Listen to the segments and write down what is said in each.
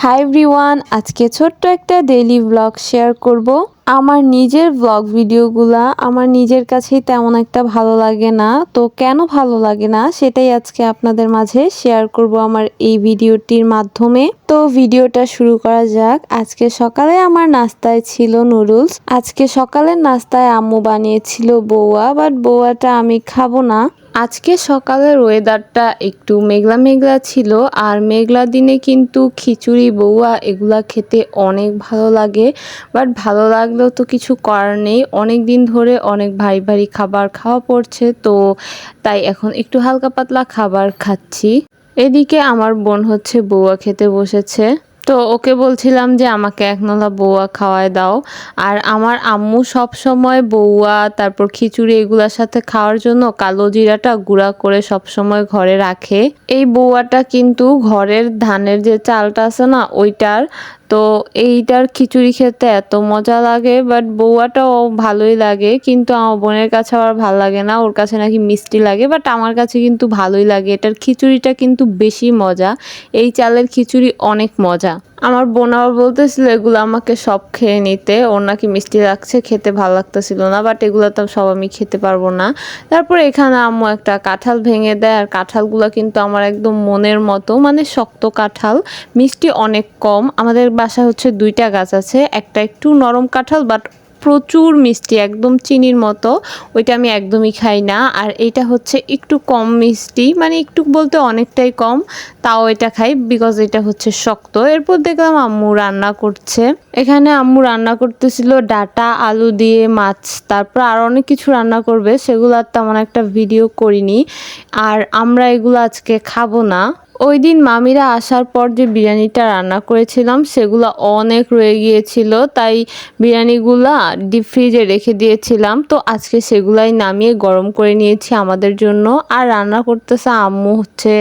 Hi everyone, আজকে ছোট্ট একটা ডেইলি ব্লগ শেয়ার করব। আমার নিজের ব্লগ ভিডিওগুলা আমার নিজের কাছেই তেমন একটা ভালো লাগে না, তো কেন ভালো লাগে না সেটাই আজকে আপনাদের মাঝে শেয়ার করব আমার এই ভিডিওটির মাধ্যমে। তো ভিডিওটা শুরু করা যাক। আজকে সকালে আমার নাস্তায় ছিল নুডলস। আজকে সকালের নাস্তায় আম্মু বানিয়েছিল বউয়া, বাট বউয়াটা আমি খাবো না। আজকে সকালের ওয়েদারটা একটু মেঘলা মেঘলা ছিল, আর মেঘলা দিনে কিন্তু খিচুড়ি বউয়া এগুলা খেতে অনেক ভালো লাগে। বাট ভালো লাগলেও তো কিছু করার নেই, অনেক দিন ধরে অনেক ভারী ভারী খাবার খাওয়া পড়ছে, তো তাই এখন একটু হালকা পাতলা খাবার খাচ্ছি। এদিকে আমার বোন হচ্ছে বউয়া খেতে বসেছে, তো ওকে বলছিলাম যে আমাকে এক নলা বউয়া খাওয়ায় দাও। আর আমার আম্মু সব সময় বউয়া তারপর খিচুড়ি এগুলার সাথে খাওয়ার জন্য কালো জিরাটা গুঁড়া করে সব সময় ঘরে রাখে। এই বউয়াটা কিন্তু ঘরের ধানের যে চালটা আছে না ওইটার, তো এইটার খিচুড়ি খেতে এত মজা লাগে। বাট বউয়াটাও ভালোই লাগে, কিন্তু আমার বোনের কাছে আবার ভালো লাগে না, ওর কাছে নাকি মিষ্টি লাগে। বাট আমার কাছে কিন্তু ভালোই লাগে, এটার খিচুড়িটা কিন্তু বেশি মজা। এই চালের খিচুড়ি অনেক মজা। আমার বোন আবার বলতেছিল এগুলো আমাকে সব খেয়ে নিতে, ওর নাকি মিষ্টি লাগছে, খেতে ভালো লাগতেছিল না। বাট এগুলো তো সব আমি খেতে পারবো না। তারপর এখানে আম্মু একটা কাঁঠাল ভেঙে দেয়, আর কাঁঠালগুলো কিন্তু আমার একদম মনের মতো, মানে শক্ত কাঁঠাল, মিষ্টি অনেক কম। আমাদের বাসায় হচ্ছে 2টা গাছ আছে, একটা একটু নরম কাঁঠাল বাট প্রচুর মিষ্টি, একদম চিনির মতো, ওইটা আমি একদমই খাই না। আর এইটা হচ্ছে একটু কম মিষ্টি, মানে একটু বলতে অনেকটাই কম, তাও এটা খাই বিকজ এটা হচ্ছে শক্ত। এরপর দেখলাম আম্মু রান্না করছে। এখানে আম্মু রান্না করতেছিল ডাটা আলু দিয়ে মাছ, তারপর আর অনেক কিছু রান্না করবে, সেগুলো আর তেমন একটা ভিডিও করিনি। আর আমরা এগুলো আজকে খাবো না। ওই দিন মামিরা আসার পর যে বিরিয়ানিটা রান্না করেছিলাম সেগুলো অনেক রয়ে গিয়েছিল, তাই বিরিয়ানিগুলা ডিপ ফ্রিজে রেখে দিয়েছিলাম। তো আজকে সেগুলাই নামিয়ে গরম করে নিয়েছি আমাদের জন্য। আর রান্না করতেছে আম্মু, হচ্ছে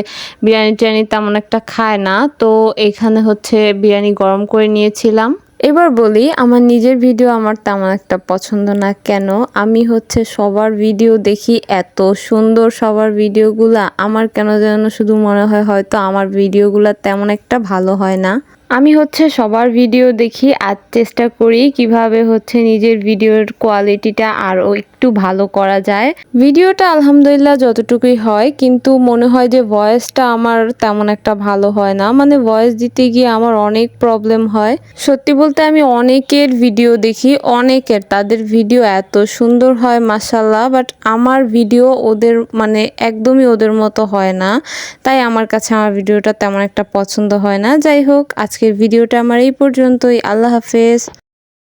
বিরিয়ানি টিরিয়ানি তেমন একটা খায় না, তো এখানে হচ্ছে বিরিয়ানি গরম করে নিয়েছিলাম। এবার বলি, আমার নিজের ভিডিও আমার তেমন একটা পছন্দ না। কেন? আমি হচ্ছে সবার ভিডিও দেখি, এত সুন্দর সবার ভিডিওগুলা, আমার কেন যেন শুধু মনে হয় হয়তো আমার ভিডিওগুলা তেমন একটা ভালো হয় না। আমি হচ্ছে সবার ভিডিও দেখি আর চেষ্টা করি কিভাবে হচ্ছে নিজের ভিডিওর কোয়ালিটিটা আরও একটু ভালো করা যায়। ভিডিওটা আলহামদুলিল্লাহ যতটুকুই হয়, কিন্তু মনে হয় যে ভয়েসটা আমার তেমন একটা ভালো হয় না, মানে ভয়েস দিতে গিয়ে আমার অনেক প্রবলেম হয়। সত্যি বলতে আমি অনেকের ভিডিও দেখি, অনেকের, তাদের ভিডিও এত সুন্দর হয় মাশাআল্লাহ, বাট আমার ভিডিও ওদের মানে একদমই ওদের মতো হয় না, তাই আমার কাছে আমার ভিডিওটা তেমন একটা পছন্দ হয় না। যাই হোক, আজকের ভিডিওটা আমার এই পর্যন্তই। আল্লাহ হাফেজ।